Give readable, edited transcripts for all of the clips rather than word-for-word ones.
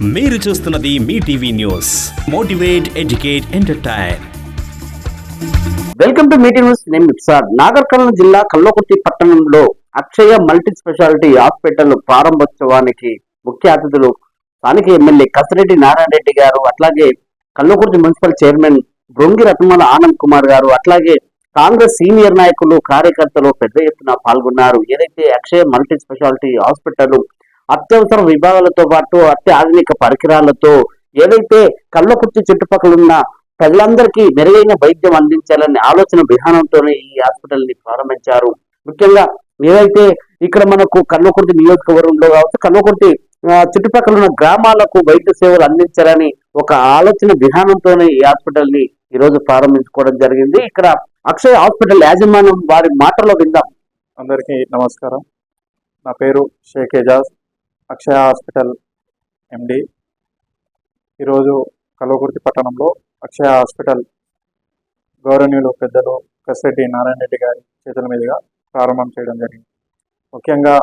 మీరు చూస్తున్నది మీ TV news. Motivate, educate, entertain. Welcome to meeting news. నేను మిక్సార్. నాగర్ కర్నూలు జిల్లా కల్వకుర్తి పట్టణంలో అక్షయ మల్టీ స్పెషాలిటీ హాస్పిటల్ ప్రారంభోత్సవానికి ముఖ్య అతిథులు స్థానిక ఎమ్మెల్యే కసిరెడ్డి నారాయణ రెడ్డి గారు, అట్లాగే కల్వకుర్తి మున్సిపల్ చైర్మన్ బృంగి రత్నమాల ఆనంద్ కుమార్ గారు, అట్లాగే కాంగ్రెస్ సీనియర్ నాయకులు, కార్యకర్తలు పెద్ద ఎత్తున పాల్గొన్నారు. ఏదైతే అక్షయ మల్టీ స్పెషాలిటీ హాస్పిటల్ అత్యవసర విభాగాలతో పాటు అత్యాధునిక పరికరాలతో ఏదైతే కల్వకుర్తి చుట్టుపక్కల ఉన్న ప్రజలందరికీ మెరుగైన వైద్యం అందించాలనే ఆలోచన విధానంతోనే ఈ హాస్పిటల్ ని ప్రారంభించారు. ముఖ్యంగా ఏదైతే ఇక్కడ మనకు కల్వకుర్తి నియోజకవర్గంలో కావచ్చు, కల్వకుర్తి చుట్టుపక్కల ఉన్న గ్రామాలకు వైద్య సేవలు అందించాలని ఒక ఆలోచన విధానంతోనే ఈ హాస్పిటల్ ని ఈరోజు ప్రారంభించుకోవడం జరిగింది. ఇక్కడ అక్షయ హాస్పిటల్ యాజమాన్యం వారి మాటల్లో విందాం. అందరికీ నమస్కారం. నా పేరు షేక్ ఎజాజ్, అక్షయ హాస్పిటల్ ఎండి. ఈరోజు కల్వకుర్తి పట్టణంలో అక్షయ హాస్పిటల్ గౌరవనీయులు పెద్దలు కసిరెడ్డి నారాయణ రెడ్డి గారి చేతుల మీదుగా ప్రారంభం చేయడం జరిగింది. ముఖ్యంగా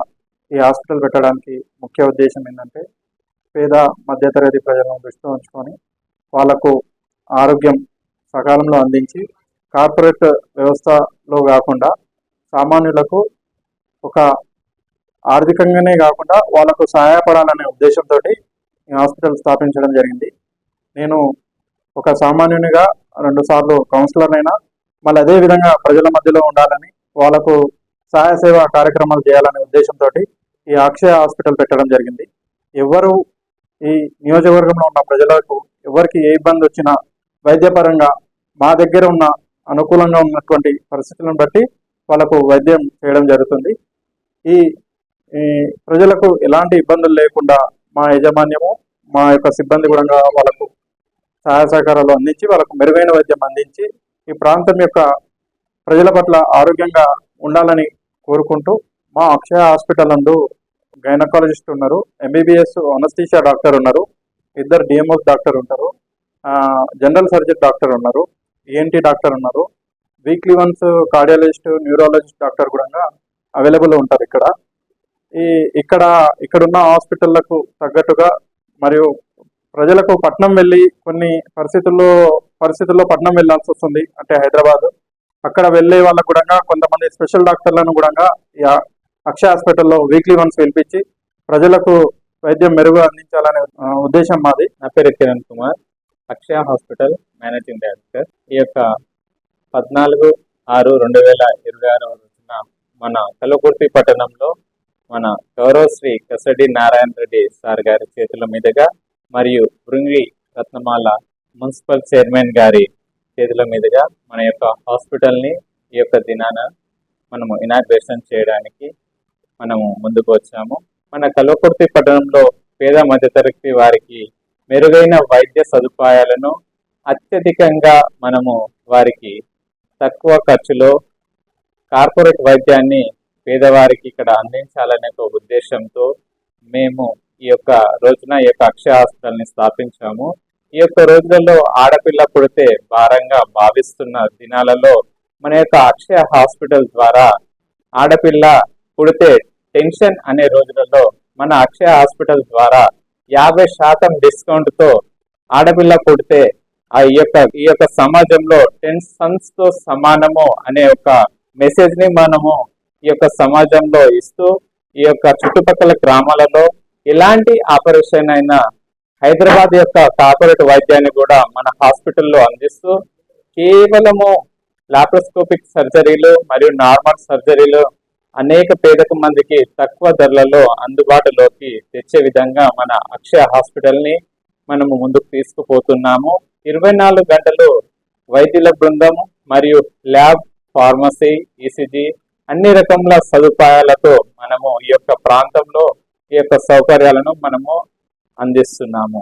ఈ హాస్పిటల్ పెట్టడానికి ముఖ్య ఉద్దేశం ఏంటంటే, పేద మధ్యతరగతి ప్రజలను దృష్టిలో ఉంచుకొని వాళ్లకు ఆరోగ్యం సకాలంలో అందించి కార్పొరేట్ వ్యవస్థలో కాకుండా సామాన్యులకు ఒక ఆర్థికంగానే కాకుండా వాళ్ళకు సహాయపడాలనే ఉద్దేశంతో ఈ హాస్పిటల్ స్థాపించడం జరిగింది. నేను ఒక సామాన్యునిగా 2 సార్లు కౌన్సిలర్ అయినా, మళ్ళీ అదేవిధంగా ప్రజల మధ్యలో ఉండాలని, వాళ్ళకు సహాయ సేవా కార్యక్రమాలు చేయాలనే ఉద్దేశంతో ఈ అక్షయ హాస్పిటల్ పెట్టడం జరిగింది. ఎవరు ఈ నియోజకవర్గంలో ఉన్న ప్రజలకు ఎవరికి ఏ ఇబ్బంది వచ్చినా వైద్యపరంగా మా దగ్గర ఉన్న అనుకూలంగా ఉన్నటువంటి పరిస్థితులను బట్టి వాళ్ళకు వైద్యం చేయడం జరుగుతుంది. ఈ ప్రజలకు ఎలాంటి ఇబ్బందులు లేకుండా మా యాజమాన్యము, మా యొక్క సిబ్బంది కూడా వాళ్ళకు సహాయ సహకారాలు అందించి వాళ్ళకు మెరుగైన వైద్యం అందించి ఈ ప్రాంతం యొక్క ప్రజల పట్ల ఆరోగ్యంగా ఉండాలని కోరుకుంటూ, మా అక్షయ హాస్పిటల్ నందు గైనకాలజిస్ట్ ఉన్నారు, ఎంబీబీఎస్ అనస్థీషియా డాక్టర్ ఉన్నారు, 2 డిఎంఓస్ డాక్టర్ ఉంటారు, జనరల్ సర్జన్ డాక్టర్ ఉన్నారు, ఈఎన్టీ డాక్టర్ ఉన్నారు, weekly once cardiologist, neurologist doctor కూడా అవైలబుల్ ఉంటారు. ఇక్కడున్న హాస్పిటళ్లకు తగ్గట్టుగా మరియు ప్రజలకు పట్నం వెళ్ళి కొన్ని పరిస్థితుల్లో పట్నం వెళ్ళాల్సి వస్తుంది. అంటే హైదరాబాద్, అక్కడ వెళ్ళే వాళ్ళకు కూడా కొంతమంది స్పెషల్ డాక్టర్లను కూడా ఈ అక్షయ హాస్పిటల్లో వీక్లీ వన్స్ పిలిపించి ప్రజలకు వైద్యం మెరుగు అందించాలనే ఉద్దేశం మాది. నా పేరు కిరణ్ కుమార్, అక్షయ హాస్పిటల్ మేనేజింగ్ డైరెక్టర్. ఈ యొక్క 14/6/2026 రోజున మన కల్వకుర్తి పట్టణంలో మన గౌరవ శ్రీ కసిరెడ్డి నారాయణ రెడ్డి సార్ గారి చేతుల మీదుగా మరియు బృంగి రత్నమాల మున్సిపల్ చైర్మన్ గారి చేతుల మీదుగా మన యొక్క హాస్పిటల్ని ఈ యొక్క దినాన మనము ఇనాగ్రేషన్ చేయడానికి మనము ముందుకు వచ్చాము. మన కల్వకుర్తి పట్టణంలో పేద మధ్యతరగతి వారికి మెరుగైన వైద్య సదుపాయాలను అత్యధికంగా మనము వారికి తక్కువ ఖర్చులో కార్పొరేట్ వైద్యాన్ని పేదవారికి ఇక్కడ అందించాలనే ఒక ఉద్దేశంతో మేము ఈ యొక్క రోజున ఈ యొక్క అక్షయ హాస్పిటల్ని స్థాపించాము. ఈ యొక్క రోజులలో ఆడపిల్ల పుడితే భారంగా భావిస్తున్న దినాలలో మన యొక్క అక్షయ హాస్పిటల్ ద్వారా ఆడపిల్ల పుడితే టెన్షన్ అనే రోజులలో మన అక్షయ హాస్పిటల్ ద్వారా 50% డిస్కౌంట్తో ఆడపిల్ల పుడితే ఈ యొక్క సమాజంలో 10 సన్స్ తో సమానము అనే ఒక మెసేజ్ ని మనము ఈ యొక్క సమాజంలో ఇస్తూ, ఈ యొక్క చుట్టుపక్కల గ్రామాలలో ఎలాంటి ఆపరేషన్ అయినా హైదరాబాద్ యొక్క కార్పొరేట్ వైద్యాన్ని కూడా మన హాస్పిటల్లో అందిస్తూ, కేవలము లాప్రోస్కోపిక్ సర్జరీలు మరియు నార్మల్ సర్జరీలు అనేక పేద మందికి తక్కువ ధరలలో అందుబాటులోకి తెచ్చే విధంగా మన అక్షయ హాస్పిటల్ని మనము ముందుకు తీసుకుపోతున్నాము. 24 గంటలు వైద్యుల బృందం మరియు ల్యాబ్, ఫార్మసీ, ఈసీజీ అన్ని రకముల సదుపాయాలతో మనము ఈ యొక్క ప్రాంతంలో ఈ యొక్క సౌకర్యాలను మనము అందిస్తున్నాము.